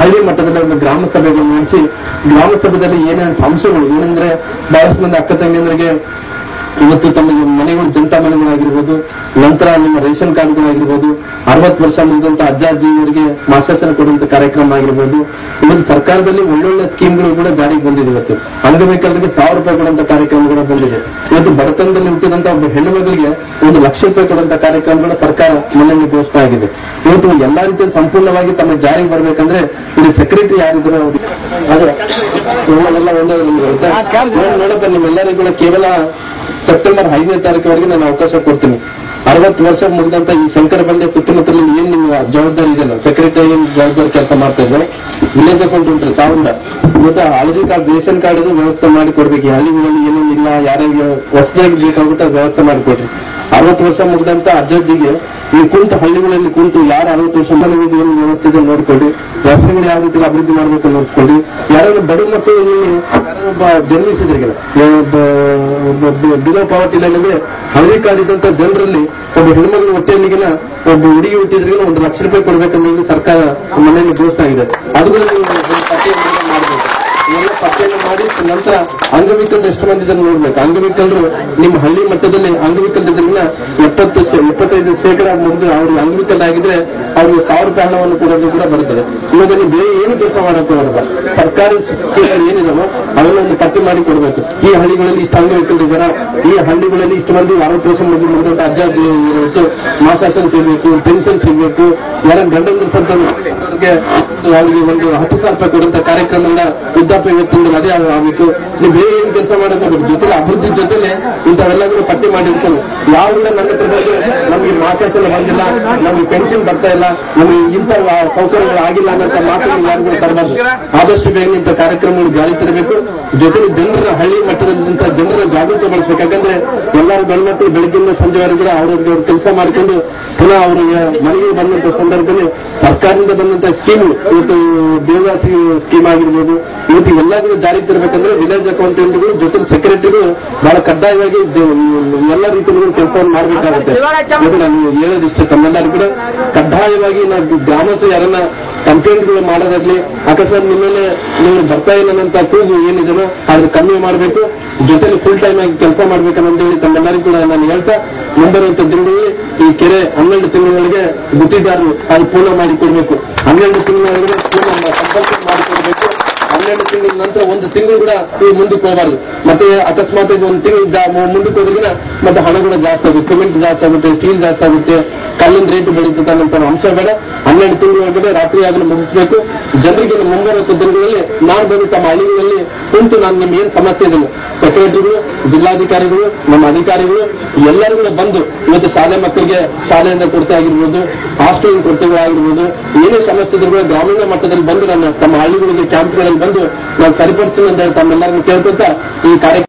ಹಳ್ಳಿ ಮಟ್ಟದಲ್ಲಿ ಒಂದು ಗ್ರಾಮ ಸಭೆಗಳು ನಡೆಸಿ ಗ್ರಾಮ ಸಭೆಯಲ್ಲಿ ಏನೇನು ಅಂಶಗಳು ಏನಂದ್ರೆ ಬಹಳಷ್ಟು ಮಂದಿ ಅಕ್ಕ ತಂಗಿಯಂದ್ರಿಗೆ ಇವತ್ತು ತಮಗೆ ಮನೆಗಳು ಜನತಾ ಮನೆಗಳಾಗಿರ್ಬೋದು, ನಂತರ ನಿಮ್ಮ ರೇಷನ್ ಕಾರ್ಡ್ಗಳಾಗಿರ್ಬೋದು, 60 ವರ್ಷ ಮುಗಿದಂತ ಅಜ್ಜ ಅಜ್ಜಿಯವರಿಗೆ ಮಾಸಾಸನ ಕೊಡುವಂತ ಕಾರ್ಯಕ್ರಮ ಆಗಿರ್ಬೋದು. ಇವತ್ತು ಸರ್ಕಾರದಲ್ಲಿ ಒಳ್ಳೊಳ್ಳೆ ಸ್ಕೀಮ್ಗಳು ಕೂಡ ಜಾರಿಗೆ ಬಂದಿದೆ. ಇವತ್ತು ಅಂಗವಿಕಲರಿಗೆ 1000 ರೂಪಾಯಿ ಕೊಡುವಂತ ಕಾರ್ಯಕ್ರಮಗಳು ಬಂದಿದೆ. ಇವತ್ತು ಬಡತನದಲ್ಲಿ ಹುಟ್ಟಿದಂತ ಒಬ್ಬ ಹೆಣ್ಣು ಮಗಳಿಗೆ 1 ಲಕ್ಷ ರೂಪಾಯಿ ಕೊಡುವಂತ ಕಾರ್ಯಕ್ರಮಗಳ ಸರ್ಕಾರ ಮನೆಯಲ್ಲಿ ಘೋಷಣೆ ಆಗಿದೆ. ಇವತ್ತು ಎಲ್ಲಾ ರೀತಿಯ ಸಂಪೂರ್ಣವಾಗಿ ತಮ್ಮ ಜಾರಿಗೆ ಬರಬೇಕಂದ್ರೆ ಇಲ್ಲಿ ಸೆಕ್ರೆಟರಿ ಯಾರಿದ್ರು ಎಲ್ಲ ನೋಡಪ್ಪ, ನಿಮ್ಮೆಲ್ಲರಿಗೂ ಕೂಡ ಕೇವಲ ಸೆಪ್ಟೆಂಬರ್ 5ನೇ ತಾರೀಕಿವರೆಗೆ ನಾನು ಅವಕಾಶ ಕೊಡ್ತೀನಿ. 60 ವರ್ಷ ಮುಗಿದಂತ ಈ ಶಂಕರ ಬಂಡೆ ಸುತ್ತಮುತ್ತಲಿನ ಏನ್ ನಿಮ್ಮ ಜವಾಬ್ದಾರಿ ಇದೆಯಲ್ಲ, ಸೆಕ್ರೆಟರಿ ಏನ್ ಜವಾಬ್ದಾರಿ ಕೆಲಸ ಮಾಡ್ತಾ ಇದ್ರೆ ವಿಲೇಜ್ ಅಕೌಂಟ್ ಉಂಟ್ರಿ ತಾವಿಂದ ಇವತ್ತು ಹಳದಿ ಕಾರ್ಡ್ ರೇಷನ್ ಕಾರ್ಡ್ ವ್ಯವಸ್ಥೆ ಮಾಡಿ ಕೊಡ್ಬೇಕು. ಹಳ್ಳಿಗಳಲ್ಲಿ ಏನೇನಿಲ್ಲ, ಯಾರಿಗೆ ಹೊಸದಾಗಿ ಬೇಕಾಗುತ್ತೆ ವ್ಯವಸ್ಥೆ ಮಾಡಿಕೊಡ್ರಿ. 60 ವರ್ಷ ಮುಗಿದಂತ ಅಜ್ಜಿಗೆ ಈ ಕುಂತು ಹಳ್ಳಿಗಳಲ್ಲಿ ಕುಂತು ಯಾರು 60 ವರ್ಷ ಏನು ವ್ಯವಸ್ಥೆ ಇದೆ ನೋಡ್ಕೊಳ್ರಿ. ರಸ್ತೆಗಳು ಯಾವ ರೀತಿ ಅಭಿವೃದ್ಧಿ ಮಾಡ್ಬೇಕು ನೋಡ್ಕೊಳ್ರಿ. ಯಾರಾದ್ರೂ ಬಡ ಮಕ್ಕಳು ಜನ್ಮಿಸಿದ್ರಿಗೆ ಬಿಲೋ ಪಾವರ್ಟಿ ಲೈನ್ ಅಂದ್ರೆ ಹಳದಿ ಕಾರ್ಡ್ ಇದ್ದಂತ ಜನರಲ್ಲಿ ಒಬ್ಬ ಹೆಣ್ಮಗಳ ಹೊಟ್ಟೆಯಲ್ಲಿಗಿನ ಒಬ್ಬ ಹುಡುಗಿ ಹುಟ್ಟಿದ್ರಿಗೆ 1 ಲಕ್ಷ ರೂಪಾಯಿ ಕೊಡ್ಬೇಕನ್ನೋದು ಸರ್ಕಾರ ಮನೆಯಲ್ಲಿ ಘೋಷಣೆ ಆಗಿದೆ. ಅದು ಮಾಡಬೇಕು. ಇವೆಲ್ಲ ಪತ್ತೆಯನ್ನು ಮಾಡಿ ನಂತರ ಅಂಗವಿಕಲರು ಎಷ್ಟು ಮಂದಿ ಜನ ನೋಡ್ಬೇಕು. ಅಂಗವಿಕಲರು ನಿಮ್ಮ ಹಳ್ಳಿ ಮಟ್ಟದಲ್ಲಿ ಅಂಗವಿಕಲರಿಂದ 25% ಮುಂದೆ ಅವರು ಅಂಗವಿಕಲರಾಗಿದ್ರೆ ಅವ್ರಿಗೆ 1000 ರೂಪಾಯಿ ಹಣವನ್ನು ಕೊಡೋದು ಕೂಡ ಬರುತ್ತದೆ. ಇವಾಗ ನೀವು ಬೇರೆ ಏನು ಕೆಲಸ ಮಾಡಕ್ಕೆ ಬರಲ್ಲ. ಸರ್ಕಾರಿ ಸ್ಕೀಮ್ಗಳು ಏನಿದಾವೋ ಅವೆಲ್ಲ ಒಂದು ಪತ್ತೆ ಮಾಡಿ ಕೊಡಬೇಕು. ಈ ಹಳ್ಳಿಗಳಲ್ಲಿ ಇಷ್ಟು ಅಂಗವಿಕಲರಿದ್ದಾರ, ಈ ಹಳ್ಳಿಗಳಲ್ಲಿ ಇಷ್ಟು ಮಂದಿ 60 ವರ್ಷ ಮುಗಿದ ಅಜ್ಜ ಅಜ್ಜಿ ಮಾಸಾಸನ ಸಿಗಬೇಕು, ಪೆನ್ಷನ್ ಸಿಗಬೇಕು. ಯಾರ ಗಂಡಂದ್ರ ಸಂತಾನಕ್ಕೆ ಅವರಿಗೆ ಒಂದು 10,000 ರೂಪಾಯಿ ಕೊಡುವಂತ ಕಾರ್ಯಕ್ರಮದಿಂದ ವೃದ್ಧಾಪ್ಯ ವ್ಯಕ್ತಿಗಳು ಅದೇ ಆಗಬೇಕು. ನೀವು ಬೇರೆ ಏನು ಕೆಲಸ ಮಾಡೋದು ಜೊತೆಲಿ ಅಭಿವೃದ್ಧಿ ಜೊತೆಲೆ ಇಂಥವೆಲ್ಲರೂ ಪಟ್ಟಿ ಮಾಡಿರ್ತಾರೆ. ಯಾವೆಲ್ಲ ನನ್ನ ಹತ್ರ ನಮಗೆ ಮಾಸಾಸನ ಬಂದಿಲ್ಲ, ನಮಗೆ ಪೆನ್ಷನ್ ಬರ್ತಾ ಇಲ್ಲ, ನಮಗೆ ಇಂಥ ಸೌಕರ್ಯಗಳು ಆಗಿಲ್ಲ ಅನ್ನೋ ಮಾತನ್ನು ಯಾರಿಗೂ ತರಬಾರ್ದು. ಆದಷ್ಟು ಬೇಗ ಇಂಥ ಕಾರ್ಯಕ್ರಮಗಳು ಜಾರಿ ತರಬೇಕು. ಜೊತೆಲಿ ಜನರ ಹಳ್ಳಿ ಮಟ್ಟದಂತ ಜನರ ಜಾಗೃತಿ ಬಳಸಬೇಕು. ಯಾಕಂದ್ರೆ ಎಲ್ಲರೂ ಗಂಡ್ಮಕ್ಳು ಬೆಳಗ್ಗಿಂದ ಸಂಜೆವರೆಗೂ ಅವ್ರಿಗೆ ಕೆಲಸ ಮಾಡಿಕೊಂಡು ಪುನಃ ಅವರಿಗೆ ಮನೆಗೆ ಬಂದಂತ ಸಂದರ್ಭದಲ್ಲಿ ಸರ್ಕಾರದಿಂದ ಬಂದಂತ ಸ್ಕೀಮ್ ಇವತ್ತು ದೇವದಾಸಿ ಸ್ಕೀಮ್ ಆಗಿರ್ಬೋದು, ಇವತ್ತು ಎಲ್ಲರೂ ಜಾರಿ ತರಬೇಕಂದ್ರೆ ವಿಲೇಜ್ ಅಕೌಂಟೆಂಟ್ಗಳು ಜೊತೆ ಸೆಕ್ರೆಟರಿಗಳು ಬಹಳ ಕಡ್ಡಾಯವಾಗಿ ಎಲ್ಲ ರೀತಿಯಲ್ಲಿ ಕೆಲಸವನ್ನು ಮಾಡಬೇಕಾಗುತ್ತೆ. ನಾನು ಹೇಳೋದಿಷ್ಟೇ, ತಮ್ಮೆಲ್ಲರೂ ಕೂಡ ಕಡ್ಡಾಯವಾಗಿ ನಾವು ಗ್ರಾಮಸ್ಥರು ಯಾರನ್ನ ಕಂಪ್ಲೇಂಟ್ಗಳು ಮಾಡೋದಾಗ್ಲಿ, ಅಕಸ್ಮಾತ್ ನಿಮ್ಮೇಲೆ ನೀವು ಬರ್ತಾ ಇಲ್ಲ ಅಂತ ಕೂಗು ಏನಿದೆನೋ ಅದ್ರ ಕಮ್ಮಿ ಮಾಡಬೇಕು. ಜೊತೆಲಿ ಫುಲ್ ಟೈಮ್ ಆಗಿ ಕೆಲಸ ಮಾಡ್ಬೇಕಂತ ಹೇಳಿ ತಮ್ಮೆಲ್ಲರಿಗೂ ಕೂಡ ನಾನು ಹೇಳ್ತಾ, ಮುಂಬರುವಂತ ದಿನಗಳಲ್ಲಿ ಈ ಕೆರೆ 12 ತಿಂಗಳೊಳಗೆ ಗುತ್ತಿದಾರರು ಅದು ಪೂರ್ಣ ಮಾಡಿಕೊಡ್ಬೇಕು. 12 ತಿಂಗಳೊಳಗೆ ಪೂರ್ಣ ಕಂಪಲ್ಸರಿ ಮಾಡಿಕೊಡ್ಬೇಕು. 12 ತಿಂಗಳ ನಂತರ 1 ತಿಂಗಳು ಕೂಡ ಈ ಮುಂದಕ್ಕೆ ಹೋಗಬಾರ್ದು. ಮತ್ತೆ ಅಕಸ್ಮಾತ್ 1 ತಿಂಗಳು ಮುಂದಕ್ಕೆ ಹೋದ್ರಿಗಿನ ಮತ್ತೆ ಹಣ ಕೂಡ ಜಾಸ್ತಿ ಆಗುತ್ತೆ, ಸಿಮೆಂಟ್ ಜಾಸ್ತಿ ಆಗುತ್ತೆ, ಸ್ಟೀಲ್ ಜಾಸ್ತಿ ಆಗುತ್ತೆ, ಕಲ್ಲಿನ ರೇಟ್ ಬೆಳೀತದೆ ಅನ್ನೋ ಅಂಶ ಬೇಡ. 12 ತಿಂಗಳೊಳಗಡೆ ರಾತ್ರಿ ಆಗಲು ಮುಗಿಸಬೇಕು. ಜನರಿಗೆ ಮುಂಬರುವ ದಿನಗಳಲ್ಲಿ ನಾನು ಬಂದು ತಮ್ಮ ಹಳ್ಳಿಗಳಲ್ಲಿ ಕುಂತು ನಾನು ನಿಮ್ಗೆ ಏನ್ ಸಮಸ್ಯೆ ಇದೆ, ಸೆಕ್ರೆಟರಿಗಳು, ಜಿಲ್ಲಾಧಿಕಾರಿಗಳು, ನಮ್ಮ ಅಧಿಕಾರಿಗಳು ಎಲ್ಲರೂ ಕೂಡ ಬಂದು ಇವತ್ತು ಶಾಲೆ ಮಕ್ಕಳಿಗೆ ಶಾಲೆಯಿಂದ ಕೊರತೆ ಆಗಿರ್ಬೋದು, ಹಾಸ್ಟೆಲ್ ಕೊರತೆಗಳಾಗಿರ್ಬೋದು, ಏನೇ ಸಮಸ್ಯೆ ಇದ್ರು ಕೂಡ ಗ್ರಾಮೀಣ ಮಟ್ಟದಲ್ಲಿ ಬಂದು ನನ್ನ ತಮ್ಮ ಹಳ್ಳಿಗಳಿಗೆ ಕ್ಯಾಂಪ್ಗಳಲ್ಲಿ ಬಂದು ನಾನು ಸರಿಪಡಿಸ್ತೀನಿ ಅಂತ ಹೇಳಿ ತಮ್ಮೆಲ್ಲರಿಗೂ ಕೇಳ್ಕೊಂತ ಈ ಕಾರ್ಯಕ್ರಮ